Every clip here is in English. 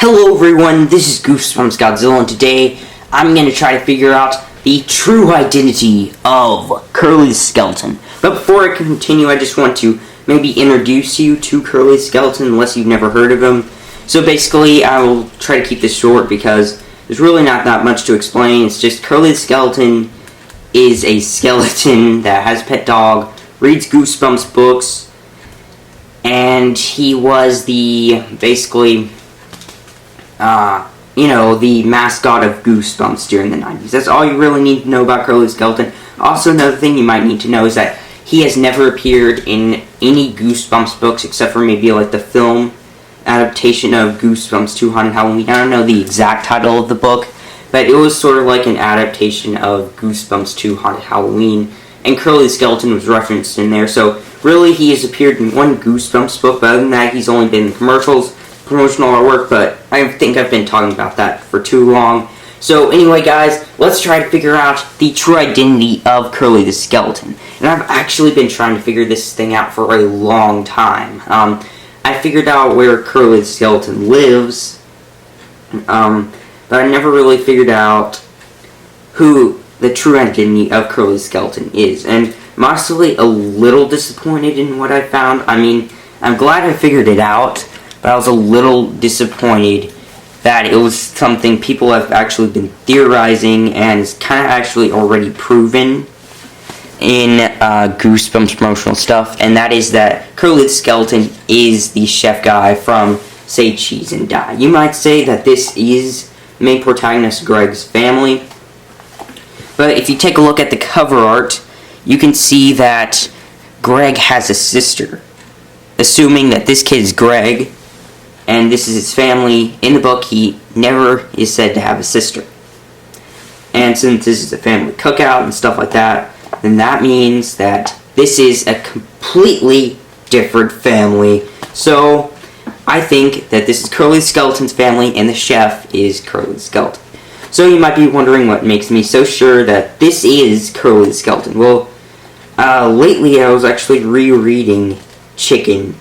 Hello everyone, this is Goosebumps Godzilla, and today I'm going to try to figure out the true identity of Curly the Skeleton. But before I continue, I just want to maybe introduce you to Curly the Skeleton, unless you've never heard of him. So basically, I will try to keep this short because there's really not that much to explain. It's just Curly the Skeleton is a skeleton that has a pet dog, reads Goosebumps books, and he was the, basically, the mascot of Goosebumps during the 90s. That's all you really need to know about Curly the Skeleton. Also, another thing you might need to know is that he has never appeared in any Goosebumps books except for maybe like the film adaptation of Goosebumps 2 Haunted Halloween. I don't know the exact title of the book, but it was sort of like an adaptation of Goosebumps 2 Haunted Halloween, and Curly the Skeleton was referenced in there. So really, he has appeared in one Goosebumps book, but other than that, he's only been in commercials, promotional artwork, but I think I've been talking about that for too long. So anyway, guys, let's try to figure out the true identity of Curly the Skeleton. And I've actually been trying to figure this thing out for a long time. I figured out where Curly the Skeleton lives, but I never really figured out who the true identity of Curly the Skeleton is. And I'm honestly a little disappointed in what I found. I mean, I'm glad I figured it out, but I was a little disappointed that it was something people have actually been theorizing and is kind of actually already proven in Goosebumps promotional stuff, and that is that Curly the Skeleton is the chef guy from Say Cheese and Die. You might say that this is the main protagonist, Greg's family, but if you take a look at the cover art, you can see that Greg has a sister. Assuming that this kid is Greg, and this is his family, in the book he never is said to have a sister. And since this is a family cookout and stuff like that, then that means that this is a completely different family. So I think that this is Curly the Skeleton's family and the chef is Curly the Skeleton. So you might be wondering what makes me so sure that this is Curly the Skeleton. Well, lately I was actually rereading Chicken,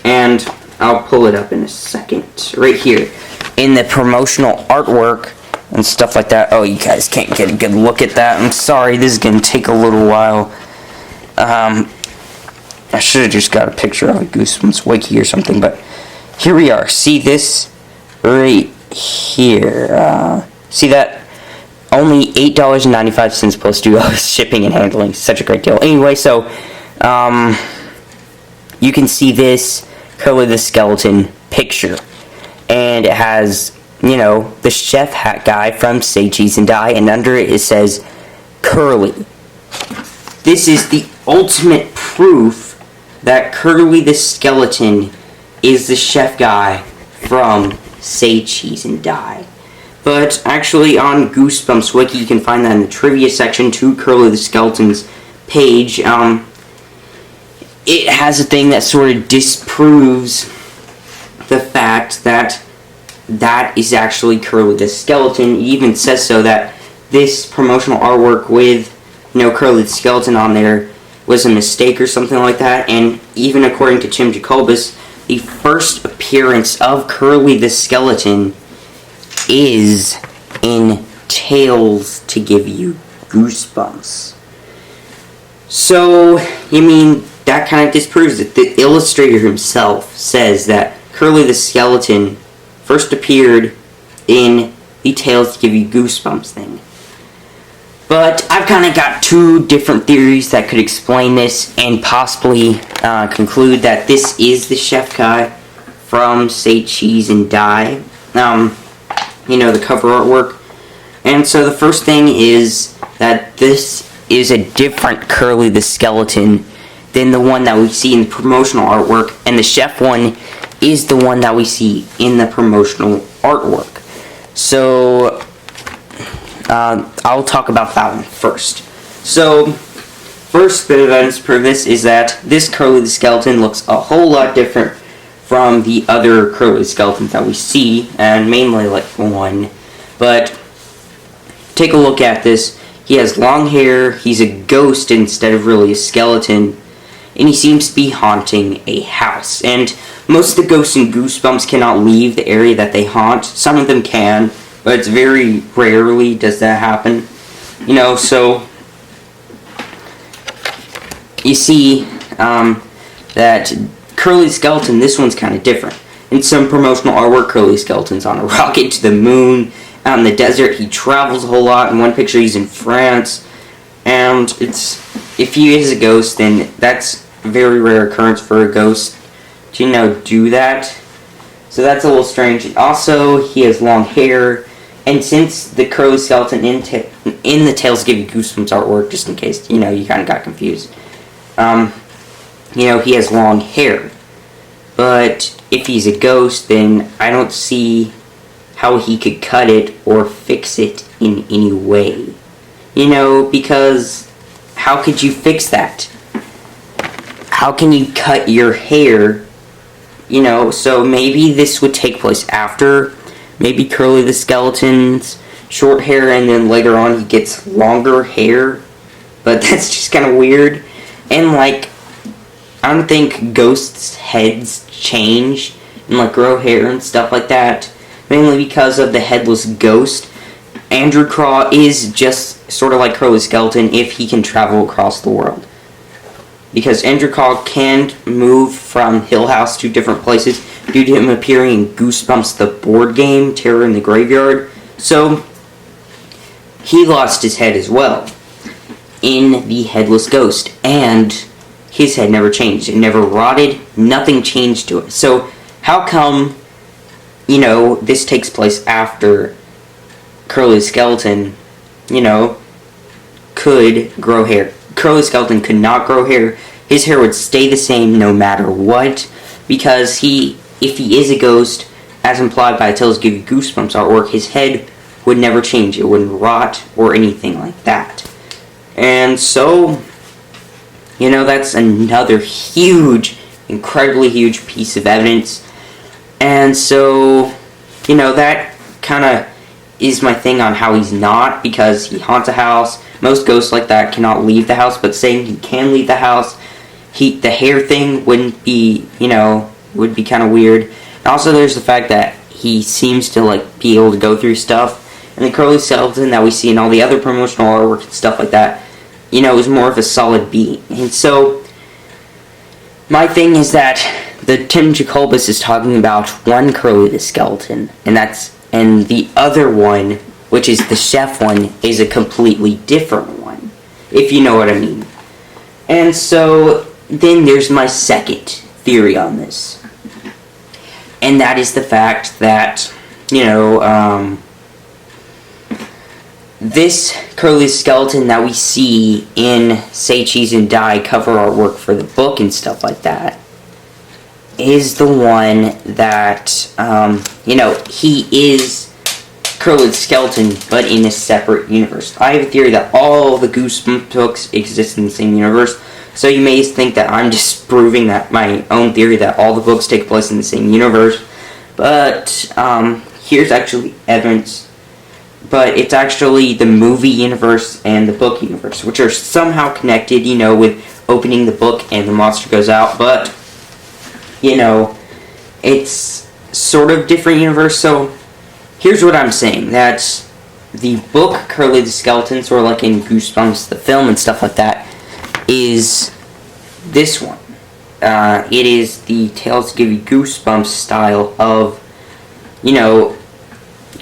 and I'll pull it up in a second. Right here. In the promotional artwork and stuff like that. Oh, you guys can't get a good look at that. I'm sorry, this is going to take a little while. I should have just got a picture of a Goosebumps wiki or something, but here we are. See this right here. See that? Only $8.95 plus $2 shipping and handling. Such a great deal. Anyway, so, you can see this Curly the Skeleton picture, and it has, the chef hat guy from Say Cheese and Die, and under it says Curly. This is the ultimate proof that Curly the Skeleton is the chef guy from Say Cheese and Die. But actually on Goosebumps Wiki, you can find that in the trivia section to Curly the Skeleton's page. It has a thing that sort of disproves the fact that that is actually Curly the Skeleton. It even says so that this promotional artwork with, Curly the Skeleton on there was a mistake or something like that. And even according to Tim Jacobus, the first appearance of Curly the Skeleton is in Tales to Give You Goosebumps. So, that kind of disproves it. The illustrator himself says that Curly the Skeleton first appeared in the Tales to Give You Goosebumps thing. But I've kind of got two different theories that could explain this and possibly conclude that this is the chef guy from Say Cheese and Die. The cover artwork. And so the first thing is that this is a different Curly the Skeleton than the one that we see in the promotional artwork, and the chef one is the one that we see in the promotional artwork. So, I'll talk about that one first. So, first bit of evidence to prove this is that this Curly the Skeleton looks a whole lot different from the other Curly the Skeletons that we see, and mainly like one. But, take a look at this. He has long hair, he's a ghost instead of really a skeleton, and he seems to be haunting a house. And most of the ghosts in Goosebumps cannot leave the area that they haunt. Some of them can, but it's very rarely does that happen. You know, so you see that Curly Skeleton, this one's kind of different. In some promotional artwork, Curly Skeleton's on a rocket to the moon, out in the desert. He travels a whole lot. In one picture, he's in France. And if he is a ghost, then that's a very rare occurrence for a ghost to, you know, do that. So that's a little strange. And also, he has long hair. And since the Curly Skeleton in the Tales Give You Goosebumps artwork, just in case, you know, you kind of got confused, you know, he has long hair. But if he's a ghost, then I don't see how he could cut it or fix it in any way. You know, because how could you fix that? How can you cut your hair? You know, so maybe this would take place after maybe Curly the Skeleton's short hair, and then later on he gets longer hair. But that's just kind of weird. And like, I don't think ghosts' heads change and like grow hair and stuff like that, mainly because of the headless ghost. Andrew Craw is just sort of like Curly Skeleton if he can travel across the world. Because Andrew Craw can move from Hill House to different places due to him appearing in Goosebumps the board game, Terror in the Graveyard. So, he lost his head as well in the Headless Ghost. And his head never changed. It never rotted. Nothing changed to it. So, how come, you know, this takes place after Curly Skeleton, you know, could grow hair? Curly Skeleton could not grow hair. His hair would stay the same no matter what, because if he is a ghost, as implied by Tales Give You Goosebumps artwork, his head would never change. It wouldn't rot or anything like that. And so, you know, that's another huge, incredibly huge piece of evidence. And so, you know, that kind of is my thing on how he's not, because he haunts a house. Most ghosts like that cannot leave the house, but saying he can leave the house, the hair thing wouldn't be, you know, would be kind of weird. And also there's the fact that he seems to like be able to go through stuff, and the Curly Skeleton that we see in all the other promotional artwork and stuff like that, you know, is more of a solid being. And so my thing is that the Tim Jacobus is talking about one Curly the Skeleton, and the other one, which is the chef one, is a completely different one, if you know what I mean. And so then there's my second theory on this, and that is the fact that, you know, this Curly Skeleton that we see in Say Cheese and Die cover artwork for the book and stuff like that is the one that, you know, he is Curly the Skeleton, but in a separate universe. I have a theory that all the Goosebumps books exist in the same universe, so you may think that I'm disproving that my own theory that all the books take place in the same universe, but here's actually evidence. But it's actually the movie universe and the book universe, which are somehow connected, you know, with opening the book and the monster goes out, but, you know, it's sort of different universe. So here's what I'm saying, that the book Curly the Skeleton, sort of like in Goosebumps the film and stuff like that, is this one. It is the Tales Give You Goosebumps style of, you know,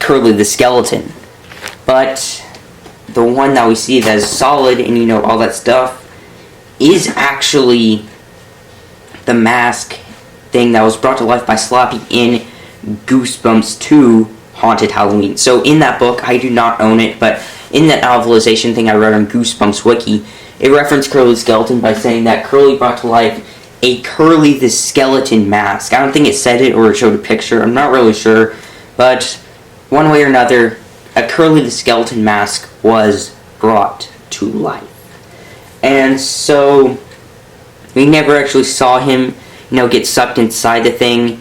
Curly the Skeleton. But the one that we see that is solid and, you know, all that stuff is actually the mask thing that was brought to life by Slappy in Goosebumps 2 Haunted Halloween. So in that book, I do not own it, but in that novelization thing I read on Goosebumps Wiki, it referenced Curly Skeleton by saying that Curly brought to life a Curly the Skeleton mask. I don't think it said it or it showed a picture. I'm not really sure, but one way or another, a Curly the Skeleton mask was brought to life. And so we never actually saw him, you know, get sucked inside the thing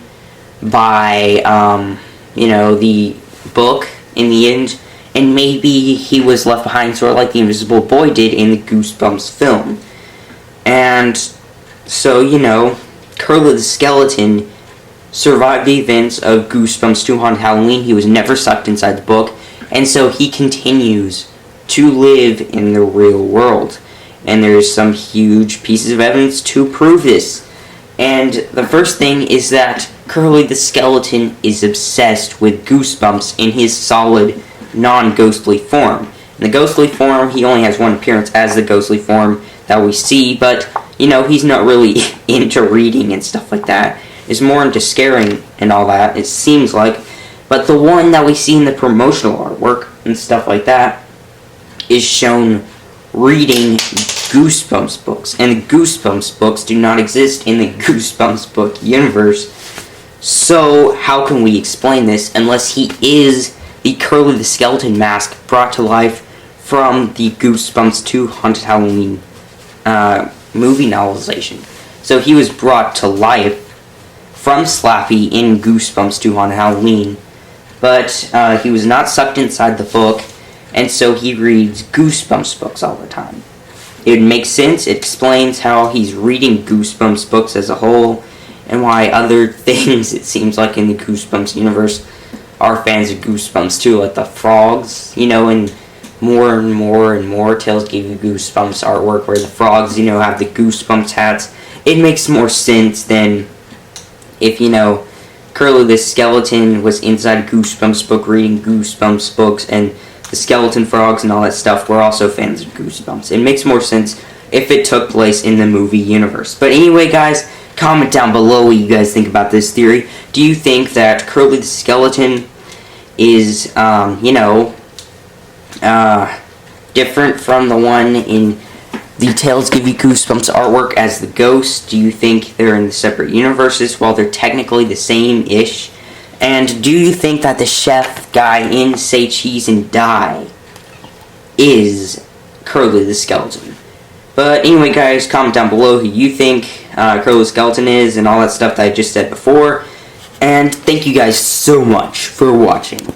by, you know, the book in the end. And maybe he was left behind sort of like the Invisible Boy did in the Goosebumps film. And so, you know, Curly the Skeleton survived the events of Goosebumps 2 Haunted Halloween. He was never sucked inside the book, and so he continues to live in the real world. And there's some huge pieces of evidence to prove this. And the first thing is that Curly the Skeleton is obsessed with Goosebumps in his solid, non-ghostly form. In the ghostly form, he only has one appearance as the ghostly form that we see, but, you know, he's not really into reading and stuff like that. He's more into scaring and all that, it seems like. But the one that we see in the promotional artwork and stuff like that is shown reading Goosebumps books. And the Goosebumps books do not exist in the Goosebumps book universe. So, how can we explain this unless he is the Curly the Skeleton mask brought to life from the Goosebumps 2 Haunted Halloween movie novelization? So he was brought to life from Slappy in Goosebumps 2 Haunted Halloween, but he was not sucked inside the book, and so he reads Goosebumps books all the time. It makes sense. It explains how he's reading Goosebumps books as a whole, and why other things, it seems like, in the Goosebumps universe are fans of Goosebumps too, like the frogs, you know, and more and more and more Tales Give You Goosebumps artwork where the frogs, you know, have the Goosebumps hats. It makes more sense than if, you know, Curly the Skeleton was inside a Goosebumps book reading Goosebumps books, and the skeleton frogs and all that stuff were also fans of Goosebumps. It makes more sense if it took place in the movie universe. But anyway, guys, comment down below what you guys think about this theory. Do you think that Curly the Skeleton is, different from the one in the Tales Give You Goosebumps artwork as the ghost? Do you think they're in separate universes while they're technically the same-ish? And do you think that the chef guy in Say Cheese and Die is Curly the Skeleton? But anyway, guys, comment down below who you think Curly the Skeleton is and all that stuff that I just said before. And thank you guys so much for watching.